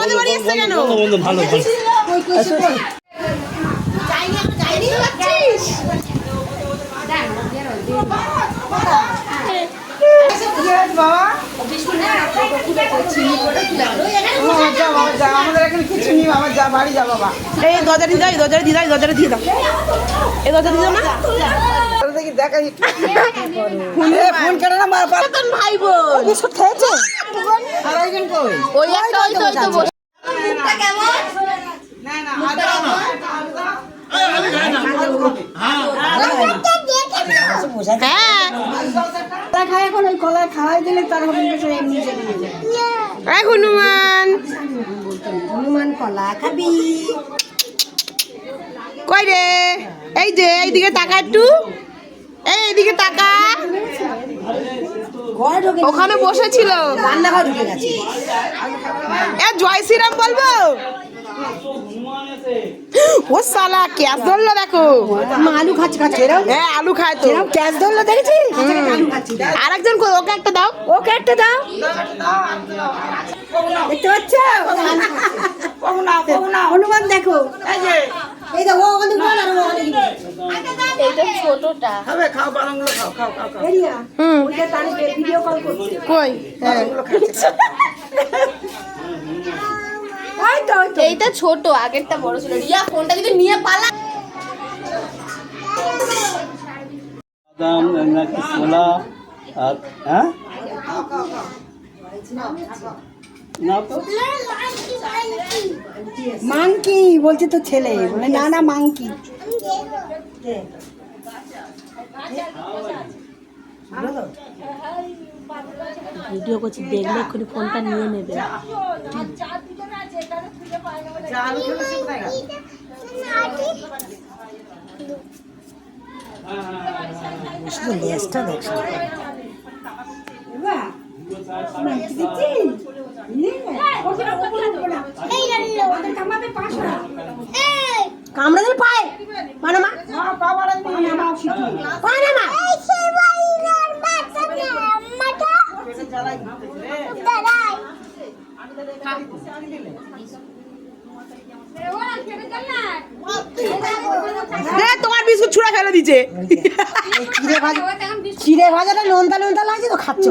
আমাদের বাড়ি এসছে কেন? ভালো আমাদের এখানে কিছু নেই বাবা, যা বাড়ি যা বাবা। এই দরজা দিয়ে যাই, দরজা দিয়ে যাই, দরজাটা দিয়ে দাও। এই দরজা দিয়ে দাও না দেখি দেখাই। ফোন কেন না মার ভাই বোন বিস্কুট খেয়েছে আর একজন কই? ওই একটা ওই তো মুখটা কেমন? না না খায় এখন ওই কলা খাওয়াই দিলে তার হবে এমনি হনুমান হনুমান কলা খাবি কই রে? এই যে এইদিকে তাকা একটু, এইদিকে তাকা। ওখানে বসেছিল, রান্নাঘর ঢুকে গেছে। জয় শ্রীরাম বলবো? ও সালা ক্যাশ ধরলো দেখো, আলু খাচ্ছে খাচ্ছে। হ্যাঁ আলু খায় তো, ক্যাশ ধরলো দেখেছিস? আরেকজন কই? ওকে একটা দাও, ওকে একটা দাও। দেখতে পাচ্ছ হনুমান দেখো, এই দেখো ওখানে বল আর ওখানে এইটা ছোটটা খাবে। খাও বালাগুলো খাও খাও খাও খাও। এরিয়া ওইটা তার ভিডিও কল করছে কই? হ্যাঁ এইটা ছোট, আগেরটা বড় ছিল। রিয়া ফোনটা যদি নিয়ে পালা। বাদাম নাকি ছোলা আর হ্যাঁ না তো মাংকি বলছে তো ছেলে, বলে না না মাংকি। ভিডিও করছি, দেখলে এক্ষুনি ফোনটা নিয়ে নেবে। লেজটা দেখছো কামড়া দিলে পায় পানামা পানামা তোমার বিস্কুট ছুঁড়া ফেলে দিচ্ছে। চিড়ে ভাজাটা নোনতা নোনতা লাগছে তো, খাচ্ছ।